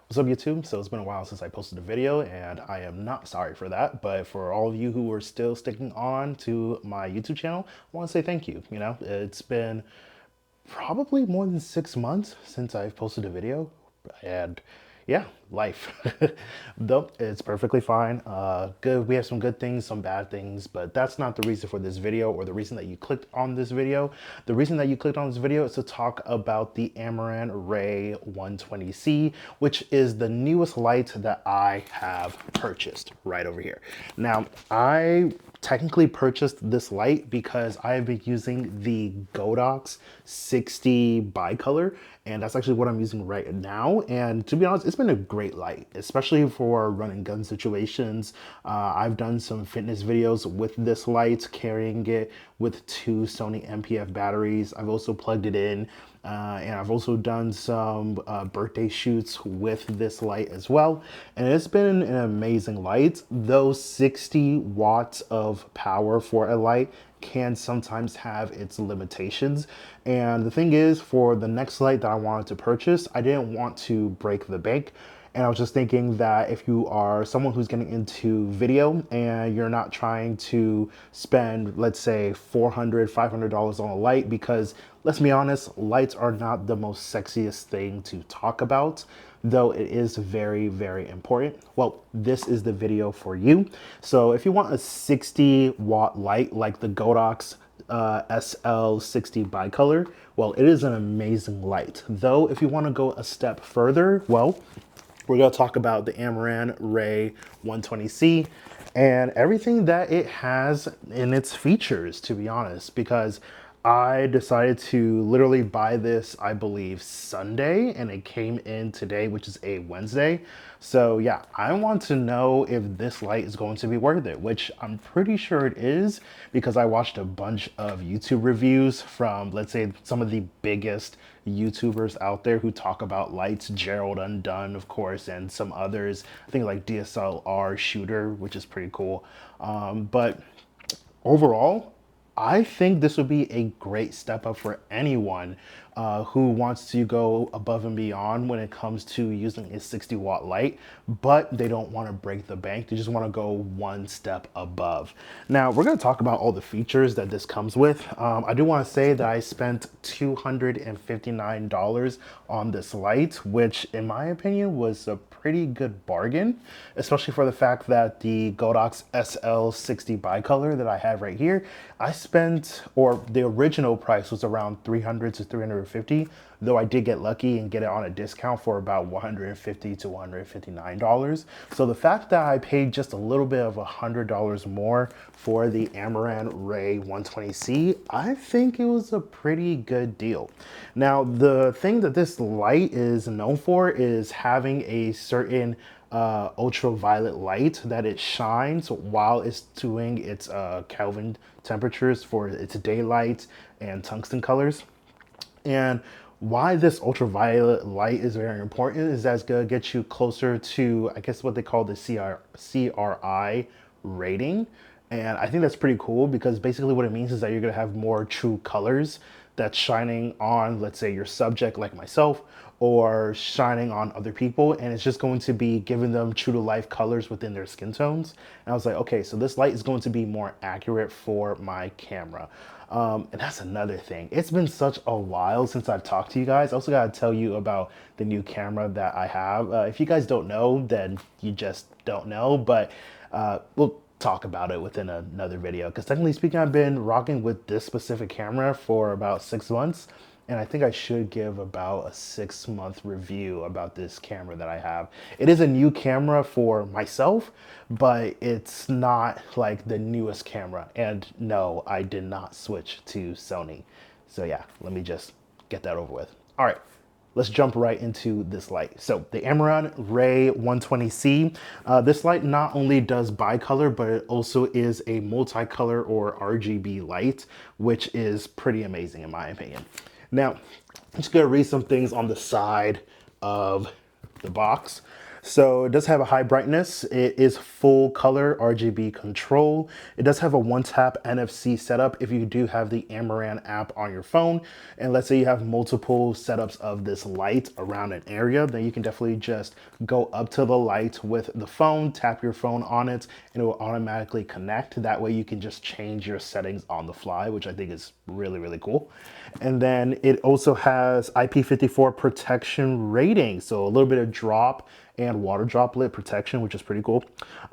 What's up, YouTube? So it's been a while since I posted a video, and I am not sorry for that. But for all of you who are still sticking on to my YouTube channel, I want to say thank you. You know, it's been probably more than 6 months since I've posted a video, and yeah, life. Though it's perfectly fine. Good. We have some good things, some bad things, but that's not the reason for this video or the reason that you clicked on this video. The reason that you clicked on this video is to talk about the Amaran Ray 120C, which is the newest light that I have purchased right over here. Now, I technically purchased this light because I have been using the Kodak's 60 bicolor, and that's actually what I'm using right now. And to be honest, it's been a great light, especially for running gun situations. I've done some fitness videos with this light, carrying it with two Sony MPF batteries. I've also plugged it in, and I've also done some birthday shoots with this light as well. And it's been an amazing light. Those 60 watts of power for a light can sometimes have its limitations. And the thing is, for the next light that I wanted to purchase, I didn't want to break the bank. And I was just thinking that if you are someone who's getting into video and you're not trying to spend, let's say, $400, $500 on a light, because let's be honest, lights are not the most sexiest thing to talk about, though it is very, very important. Well, this is the video for you. So if you want a 60 watt light like the Kodak's SL60 bicolor, well, it is an amazing light. Though if you want to go a step further, well, we're going to talk about the Amaran Ray 120C and everything that it has in its features, to be honest, because I decided to literally buy this, I believe, Sunday, and it came in today, which is a Wednesday. So yeah, I want to know if this light is going to be worth it, which I'm pretty sure it is, because I watched a bunch of YouTube reviews from, let's say, some of the biggest YouTubers out there who talk about lights, Gerald Undone, of course, and some others. I think like DSLR Shooter, which is pretty cool. But overall, I think this would be a great step up for anyone who wants to go above and beyond when it comes to using a 60 watt light, but they don't want to break the bank. They just want to go one step above. Now, we're going to talk about all the features that this comes with. I do want to say that I spent $259 on this light, which in my opinion was a pretty good bargain, especially for the fact that the Kodak's SL60 bicolor that I have right here, I spent, or the original price was around 300 to 350, though I did get lucky and get it on a discount for about 150 to $159. So the fact that I paid just a little bit of $100 more for the Amaran Ray 120C, I think it was a pretty good deal. Now, the thing that this light is known for is having a certain ultraviolet light that it shines while it's doing its Kelvin temperatures for its daylight and tungsten colors. And why this ultraviolet light is very important is that it's gonna get you closer to, I guess, what they call the CRI rating. And I think that's pretty cool because basically what it means is that you're gonna have more true colors that's shining on, let's say, your subject like myself, or shining on other people, and it's just going to be giving them true to life colors within their skin tones. And I was like, okay, so this light is going to be more accurate for my camera. And that's another thing. It's been such a while since I've talked to you guys. I also got to tell you about the new camera that I have. If you guys don't know, then you just don't know, but we'll talk about it within another video, because technically speaking, I've been rocking with this specific camera for about 6 months, and I think I should give about a 6 month review about this camera that I have. It is a new camera for myself, but it's not like the newest camera. And no, I did not switch to Sony. So yeah, let me just get that over with. All right, let's jump right into this light. So the Amaran Ray 120C, this light not only does bicolor, but it also is a multicolor or RGB light, which is pretty amazing in my opinion. Now, I'm just gonna read some things on the side of the box. So it does have a high brightness. It is full color RGB control. It does have a one-tap NFC setup if you do have the Amaran app on your phone. And let's say you have multiple setups of this light around an area, then you can definitely just go up to the light with the phone, tap your phone on it, and it will automatically connect. That way you can just change your settings on the fly, which I think is really, really cool. And then it also has IP54 protection rating. So a little bit of drop and water droplet protection, which is pretty cool.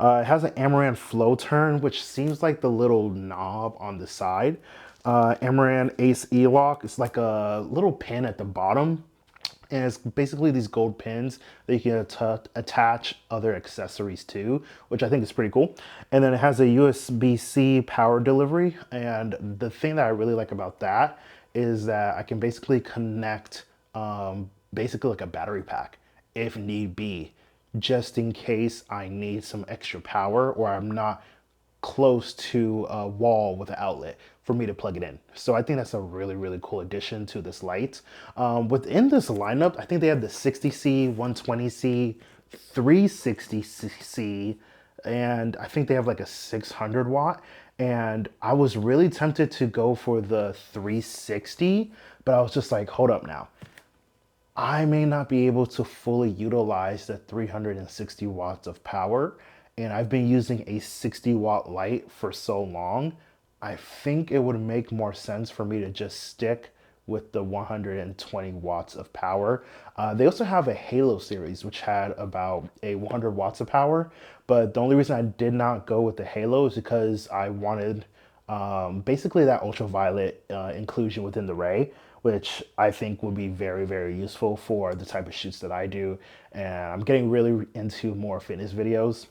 It has an Amaran flow turn, which seems like the little knob on the side. Amaran Ace E-Lock, it's like a little pin at the bottom. And it's basically these gold pins that you can attach other accessories to, which I think is pretty cool. And then it has a USB-C power delivery. And the thing that I really like about that is that I can basically connect basically like a battery pack if need be, just in case I need some extra power or I'm not close to a wall with an outlet for me to plug it in. So I think that's a really, really cool addition to this light. Within this lineup, I think they have the 60C, 120C, 360C, and I think they have like a 600 watt. And I was really tempted to go for the 360, but I was just like, hold up now. I may not be able to fully utilize the 360 watts of power, and I've been using a 60 watt light for so long. I think it would make more sense for me to just stick with the 120 watts of power. They also have a Halo series, which had about a 100 watts of power, but the only reason I did not go with the Halo is because I wanted basically that ultraviolet inclusion within the Ray, which I think would be very, very useful for the type of shoots that I do. And I'm getting really into more fitness videos.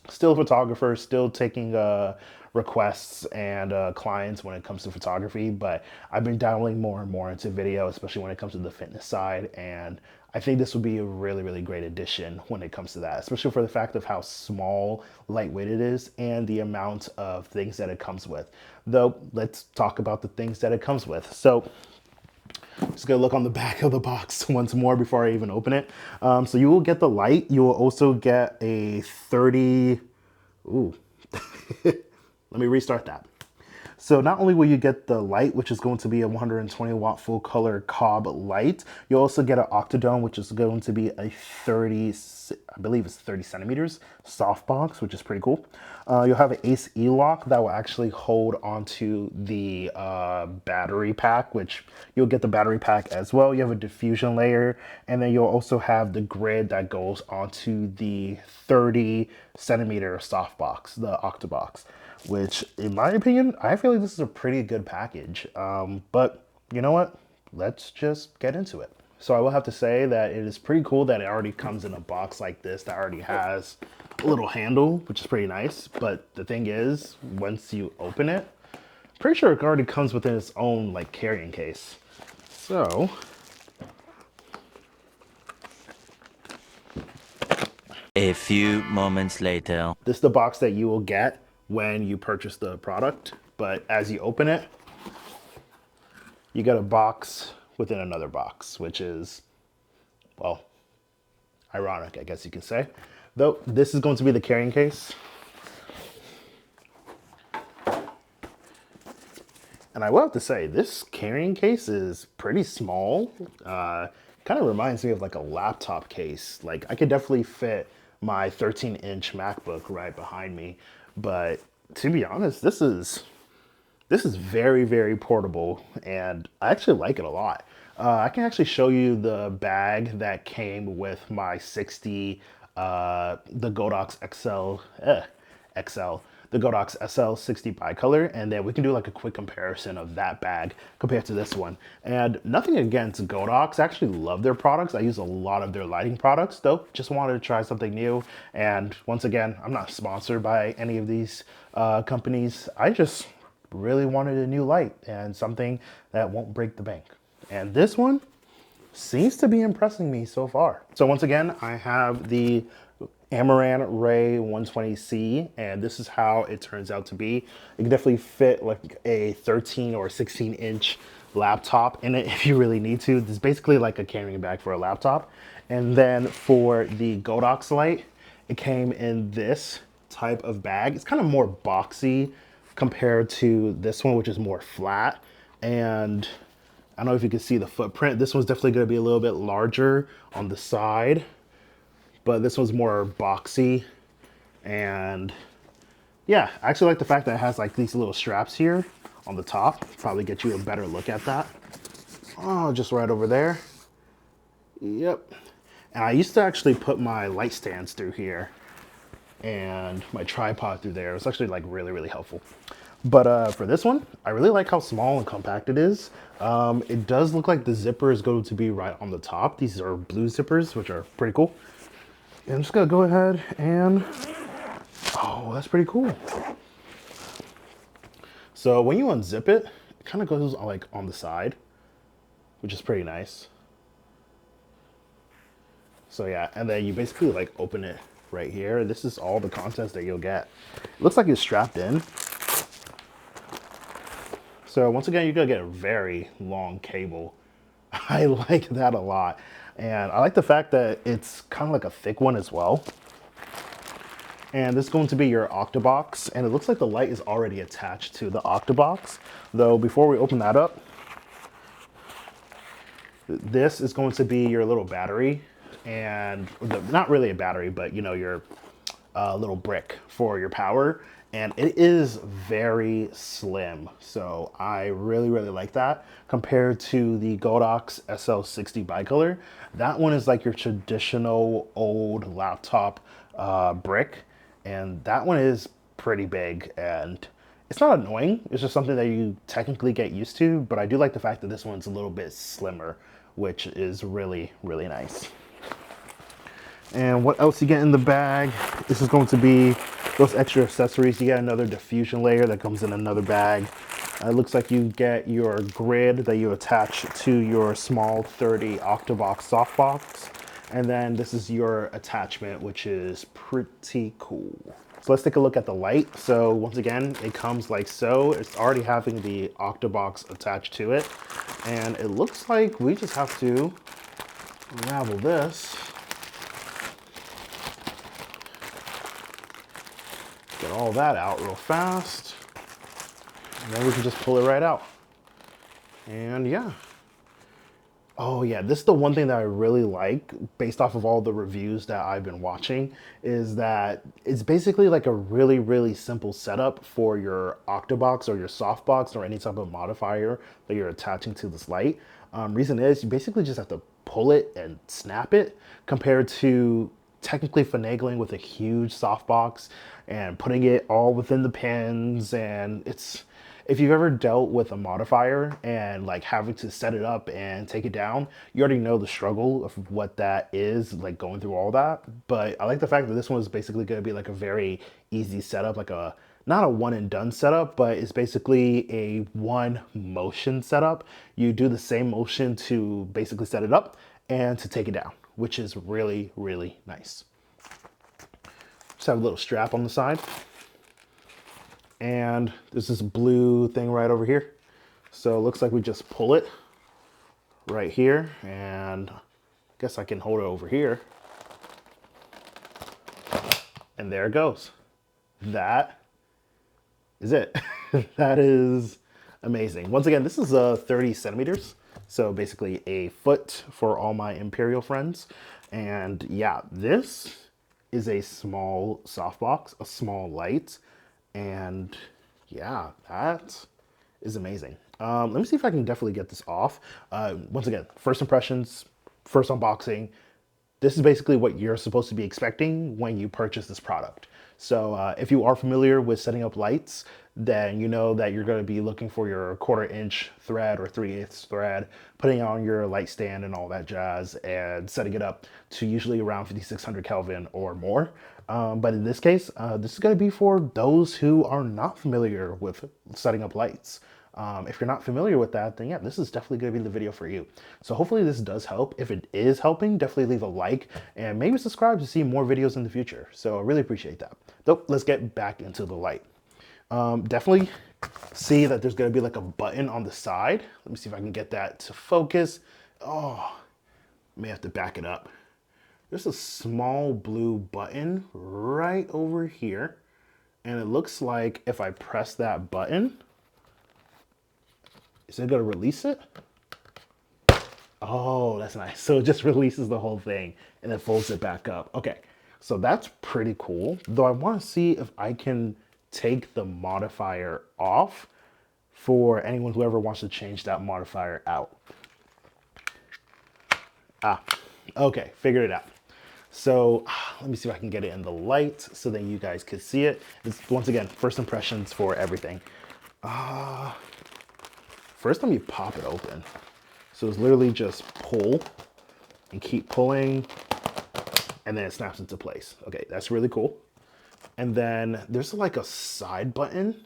Still a photographer, still taking requests and clients when it comes to photography, but I've been dabbling more and more into video, especially when it comes to the fitness side. And I think this would be a really, really great addition when it comes to that, especially for the fact of how small, lightweight it is and the amount of things that it comes with. Though, let's talk about the things that it comes with. So, just gonna look on the back of the box once more before I even open it. So you will get the light. You will also get a 30, ooh, let me restart that. So not only will you get the light, which is going to be a 120 watt full color cob light, you'll also get an octadome, which is going to be a 30, I believe it's 30 centimeters softbox, which is pretty cool. You'll have an Ace E-Lock that will actually hold onto the battery pack, which you'll get the battery pack as well. You have a diffusion layer, and then you'll also have the grid that goes onto the 30 centimeter softbox, the Octabox, which in my opinion, I feel like this is a pretty good package. But you know what? Let's just get into it. So I will have to say that it is pretty cool that it already comes in a box like this that already has a little handle, which is pretty nice. But the thing is, once you open it, pretty sure it already comes within its own like carrying case. So a few moments later. this is the box that you will get when you purchase the product. But as you open it, you get a box within another box, which is, well, ironic, I guess you could say. Though this is going to be the carrying case. And I will have to say, this carrying case is pretty small. Kind of reminds me of like a laptop case. Like I could definitely fit my 13-inch MacBook right behind me. But to be honest, this is very, very portable, and I actually like it a lot. I can actually show you the bag that came with my 60, the Godox XL, the Godox SL 60 bicolor, and then we can do like a quick comparison of that bag compared to this one. And nothing against Godox, I actually love their products. I use a lot of their lighting products, though. Just wanted to try something new. And once again, I'm not sponsored by any of these companies. I just really wanted a new light and something that won't break the bank. And this one seems to be impressing me so far. So once again, I have the Amaran Ray 120C, and this is how it turns out to be. It can definitely fit like a 13 or 16-inch laptop in it if you really need to. This is basically like a carrying bag for a laptop. And then for the Godox light, it came in this type of bag. It's kind of more boxy compared to this one, which is more flat. And I don't know if you can see the footprint. This one's definitely going to be a little bit larger on the side, but this one's more boxy. And yeah, I actually like the fact that it has like these little straps here on the top. Probably get you a better look at that. Oh, just right over there. Yep. And I used to actually put my light stands through here and my tripod through there. It's actually like really, really helpful. But for this one, I really like how small and compact it is. It does look like the zipper is going to be right on the top. These are blue zippers, which are pretty cool. And I'm just gonna go ahead and, oh, that's pretty cool. So when you unzip it, it kind of goes like on the side, which is pretty nice. So yeah, and then you basically like open it right here. This is all the contents that you'll get. It looks like it's strapped in. So once again, you're gonna get a very long cable. I like that a lot. And I like the fact that it's kind of like a thick one as well. And this is going to be your Octabox. And it looks like the light is already attached to the Octabox. Though before we open that up, this is going to be your little battery. And not really a battery, but you know, your little brick for your power. And it is very slim. So I really, really like that compared to the Godox SL60 bicolor. That one is like your traditional old laptop brick. And that one is pretty big, and it's not annoying. It's just something that you technically get used to, but I do like the fact that this one's a little bit slimmer, which is really, really nice. And what else you get in the bag? This is going to be those extra accessories. You get another diffusion layer that comes in another bag. It looks like you get your grid that you attach to your small 30 Octabox softbox. And then this is your attachment, which is pretty cool. So let's take a look at the light. So once again, it comes like so. It's already having the Octabox attached to it. And it looks like we just have to unravel this. Get all that out real fast. And then we can just pull it right out. And yeah. Oh yeah, this is the one thing that I really like based off of all the reviews that I've been watching, is that it's basically like a really, really simple setup for your Octabox or your softbox or any type of modifier that you're attaching to this light. Reason is you basically just have to pull it and snap it compared to technically finagling with a huge softbox and putting it all within the pins. And it's, if you've ever dealt with a modifier and like having to set it up and take it down, you already know the struggle of what that is, like going through all that. But I like the fact that this one is basically going to be like a very easy setup, like a, not a one and done setup, but it's basically a one motion setup. You do the same motion to basically set it up and to take it down, which is really, really nice. Just have a little strap on the side. And there's this blue thing right over here. So it looks like we just pull it right here, and I guess I can hold it over here. And there it goes. That is it. That is amazing. Once again, this is 30 centimeters. So basically a foot for all my Imperial friends. And yeah, this is a small softbox, a small light. And yeah, that is amazing. Let me see if I can definitely get this off. Once again, first impressions, first unboxing. This is basically what you're supposed to be expecting when you purchase this product. So if you are familiar with setting up lights, then you know that you're going to be looking for your 1/4 inch thread or 3/8 thread, putting on your light stand and all that jazz, and setting it up to usually around 5600 Kelvin or more. But in this case, this is going to be for those who are not familiar with setting up lights. If you're not familiar with that, then yeah, this is definitely going to be the video for you. So hopefully this does help. If it is helping, definitely leave a like and maybe subscribe to see more videos in the future. So I really appreciate that. So let's get back into the light. Definitely see that there's going to be like a button on the side. Let me see if I can get that to focus. Oh, may have to back it up. there's a small blue button right over here. And it looks like if I press that button, is it gonna release it? Oh, that's nice. So it just releases the whole thing and then folds it back up. Okay, so that's pretty cool. Though I want to see if I can take the modifier off for anyone who ever wants to change that modifier out. Ah, okay, figured it out. So let me see if I can get it in the light so that you guys could see it. It's, once again, first impressions for everything. First, let me pop it open. So it's literally just pull and keep pulling, and then it snaps into place. Okay, that's really cool. And then there's like a side button.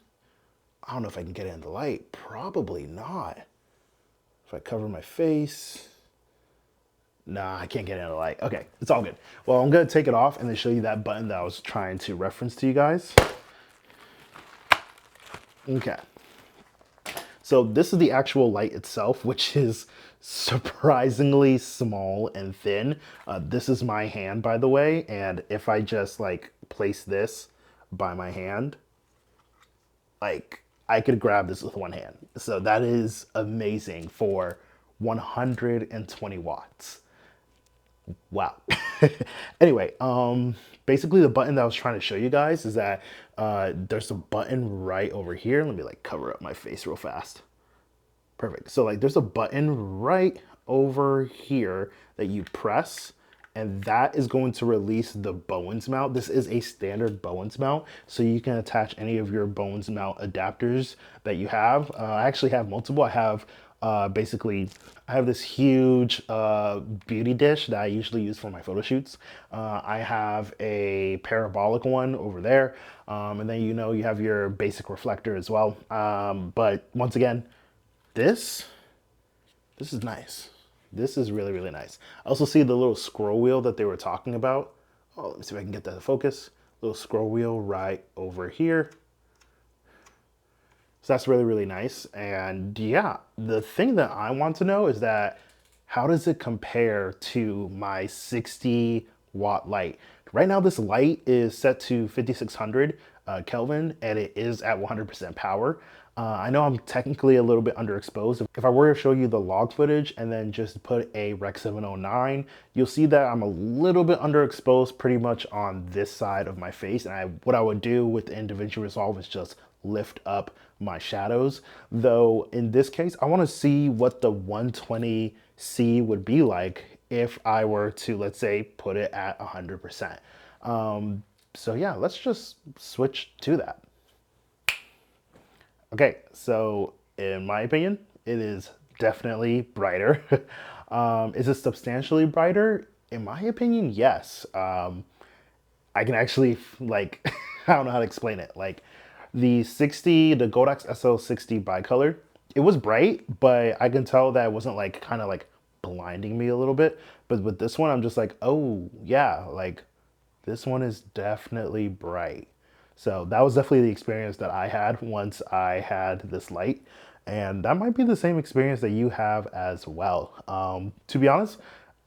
I don't know if I can get it in the light. Probably not. If I cover my face. Nah, I can't get it in the light. Okay, it's all good. Well, I'm gonna take it off and then show you that button that I was trying to reference to you guys. Okay. So this is the actual light itself, which is surprisingly small and thin. This is my hand, by the way. And if I just like place this by my hand, like I could grab this with one hand. So that is amazing for 120 watts. Wow. Anyway, basically the button that I was trying to show you guys is that there's a button right over here. Let me like cover up my face real fast. Perfect. So like there's a button right over here that you press, and that is going to release the Bowens mount. This is a standard Bowens mount, so you can attach any of your Bowens mount adapters that you have. I actually have multiple. I have basically, I have this huge beauty dish that I usually use for my photo shoots. I have a parabolic one over there, and then you know you have your basic reflector as well. But once again, this is nice. This is really, really nice. I also see the little scroll wheel that they were talking about. Oh, let me see if I can get that to focus. Little scroll wheel right over here. So that's really, really nice. And yeah, the thing that I want to know is that how does it compare to my 60-watt light? Right now, this light is set to 5600 Kelvin, and it is at 100% power. I know I'm technically a little bit underexposed. If I were to show you the log footage and then just put a Rec 709, you'll see that I'm a little bit underexposed pretty much on this side of my face. And what I would do with the DaVinci Resolve is just lift up my shadows. Though in this case, I want to see what the 120C would be like if I were to, let's say, put it at 100%. So yeah, let's just switch to that. Okay, so in my opinion, it is definitely brighter. Is it substantially brighter? In my opinion, yes. I can actually like, I don't know how to explain it. Like the Kodak SL60 bicolor, it was bright, but I can tell that it wasn't like kind of like blinding me a little bit. But with this one, I'm just like, oh yeah, like this one is definitely bright. So that was definitely the experience that I had once I had this light. And that might be the same experience that you have as well. To be honest,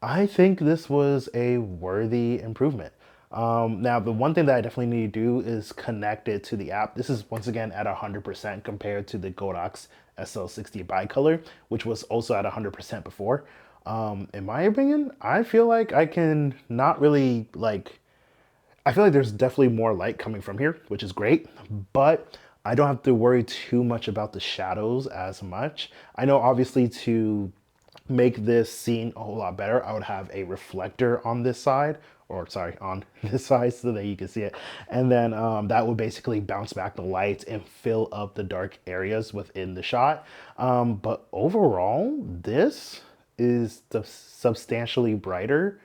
I think this was a worthy improvement. Now, the one thing that I definitely need to do is connect it to the app. This is once again at 100% compared to the Kodak's SL60 bicolor, which was also at 100% before. In my opinion, I feel like I can not really like, I feel like there's definitely more light coming from here, which is great, but I don't have to worry too much about the shadows as much. I know obviously to make this scene a whole lot better, I would have a reflector on this side, or sorry, on this side so that you can see it. And then that would basically bounce back the lights and fill up the dark areas within the shot. But overall, this is substantially brighter,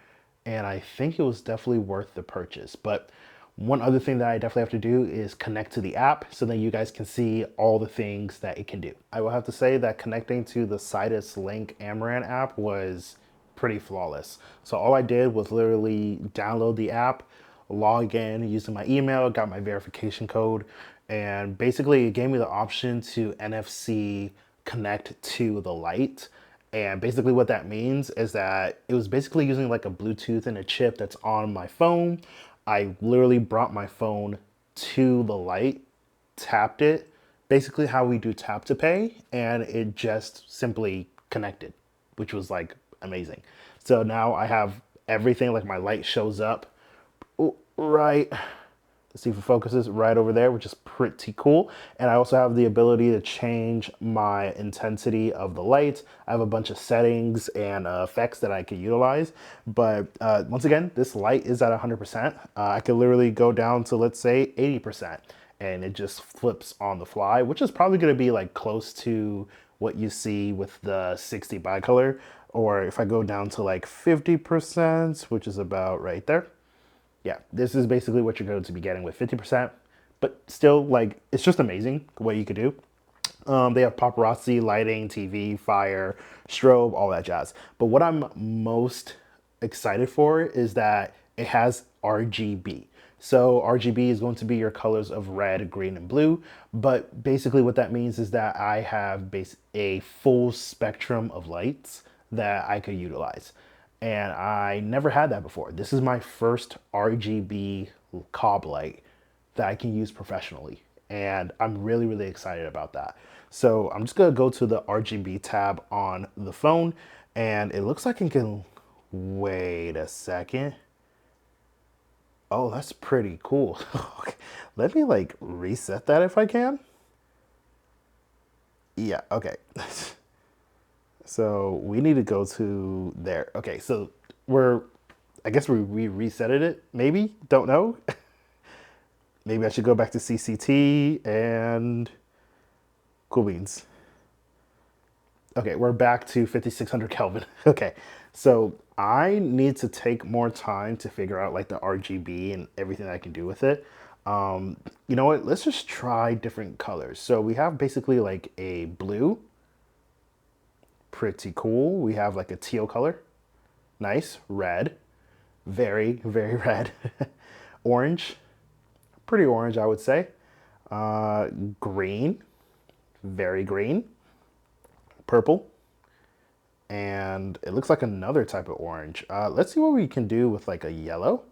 and I think it was definitely worth the purchase. But one other thing that I definitely have to do is connect to the app so that you guys can see all the things that it can do. I will have to say that connecting to the Sidus Link Amaran app was pretty flawless. So all I did was literally download the app, log in using my email, got my verification code, and basically it gave me the option to NFC connect to the light. And basically what that means is that it was basically using like a Bluetooth and a chip that's on my phone. I literally brought my phone to the light, tapped it, basically how we do tap to pay, and it just simply connected, which was like amazing. So now I have everything, like my light shows up right, let's see if it focuses right over there, which is pretty cool. And I also have the ability to change my intensity of the light. I have a bunch of settings and effects that I could utilize. But once again, this light is at 100%. I could literally go down to, let's say, 80%. And it just flips on the fly, which is probably going to be like close to what you see with the 60 bicolor. Or if I go down to like 50%, which is about right there, yeah, this is basically what you're going to be getting with 50%, but still, like, it's just amazing what you could do. They have paparazzi, lighting, TV, fire, strobe, all that jazz. But what I'm most excited for is that it has RGB. So RGB is going to be your colors of red, green, and blue. But basically what that means is that I have a full spectrum of lights that I could utilize. And I never had that before. This is my first RGB cob light that I can use professionally. And I'm really, really excited about that. So I'm just gonna go to the RGB tab on the phone, and it looks like I can, wait a second. Oh, that's pretty cool. Okay, let me like reset that if I can. Yeah, okay. So we need to go to there. Okay, so I guess we resetted it, maybe? Don't know. Maybe I should go back to CCT and cool beans. Okay, we're back to 5600 Kelvin. Okay, so I need to take more time to figure out like the RGB and everything I can do with it. You know what? Let's just try different colors. So we have basically like a blue, pretty cool. We have like a teal color, nice, red, very, very red, orange, pretty orange, I would say. Green, very green, purple, and it looks like another type of orange. Let's see what we can do with like a yellow.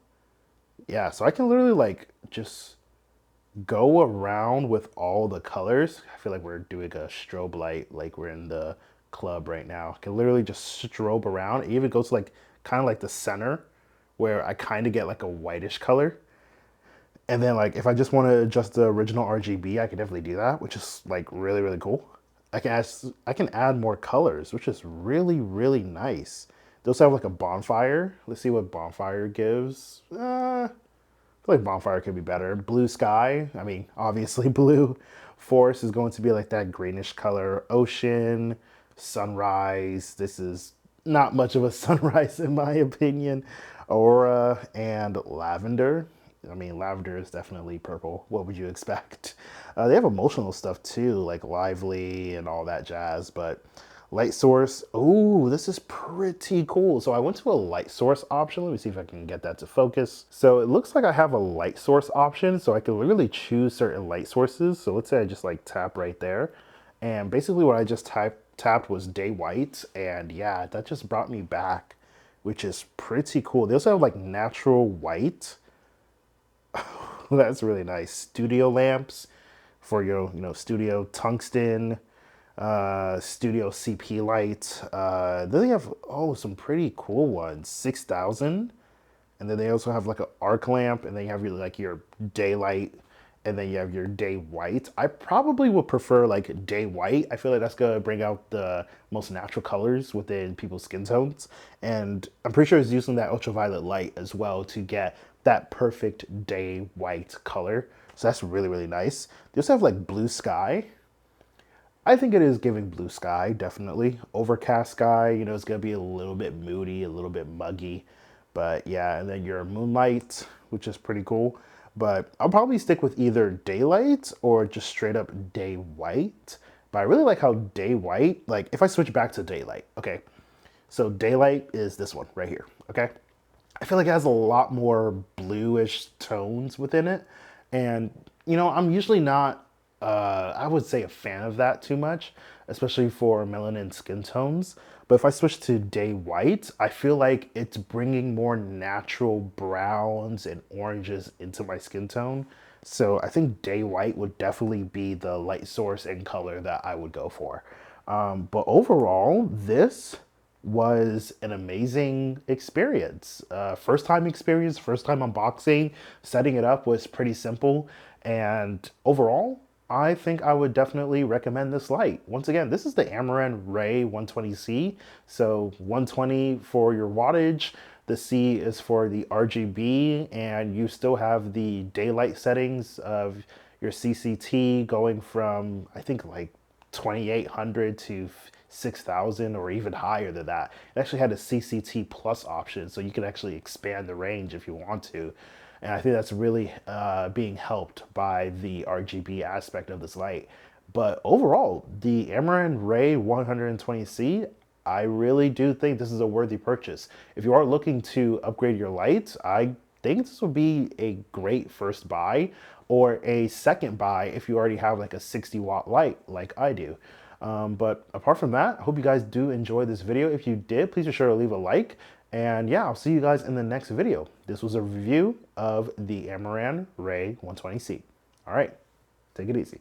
Yeah, so I can literally like just go around with all the colors. I feel like we're doing a strobe light, like we're in the club right now. I can literally just strobe around. It even goes to like kind of like the center where I kind of get like a whitish color. And then like if I just want to adjust the original RGB, I can definitely do that, which is like really, really cool. I can add more colors, which is really, really nice. They also have like a bonfire. Let's see what bonfire gives. I feel like bonfire could be better. Blue sky. I mean, obviously blue. Forest is going to be like that greenish color. Ocean, sunrise. This is not much of a sunrise in my opinion. Aura and lavender. I mean, lavender is definitely purple. What would you expect? They have emotional stuff too, like lively and all that jazz, but light source. Ooh, this is pretty cool. So I went to a light source option. Let me see if I can get that to focus. So it looks like I have a light source option, so I can literally choose certain light sources. So let's say I just like tap right there. And basically what I just tapped was day white. And yeah, that just brought me back, which is pretty cool. They also have like natural white. That's really nice. Studio lamps for your, studio tungsten, studio CP light. Then they have, some pretty cool ones. 6000. And then they also have like an arc lamp, and then you have your daylight, and then you have your day white. I probably would prefer like day white. I feel like that's gonna bring out the most natural colors within people's skin tones. And I'm pretty sure it's using that ultraviolet light as well to get that perfect day white color. So that's really, really nice. They also have like blue sky. I think it is giving blue sky, definitely. Overcast sky, it's gonna be a little bit moody, a little bit muggy. But yeah, and then your moonlight, which is pretty cool. But I'll probably stick with either daylight or just straight up day white. But I really like how day white, like if I switch back to daylight, okay. So daylight is this one right here, okay. I feel like it has a lot more bluish tones within it. And, I'm usually not, I would say a fan of that too much, especially for melanin skin tones. But if I switch to day white, I feel like it's bringing more natural browns and oranges into my skin tone. So I think day white would definitely be the light source and color that I would go for. But overall, this was an amazing experience. First time experience, first time unboxing. Setting it up was pretty simple. And overall, I think I would definitely recommend this light. Once again, this is the Amaran Ray 120C. So 120 for your wattage. The C is for the RGB, and you still have the daylight settings of your CCT going from, I think, like 2800 to 6000 or even higher than that. It actually had a CCT plus option, so you can actually expand the range if you want to. And I think that's really being helped by the RGB aspect of this light. But overall, the Amaran Ray 120C, I really do think this is a worthy purchase. If you are looking to upgrade your lights, I think this would be a great first buy or a second buy if you already have like a 60-watt light like I do. But apart from that, I hope you guys do enjoy this video. If you did, please be sure to leave a like. And yeah, I'll see you guys in the next video. This was a review of the Amaran Ray 120C. All right, take it easy.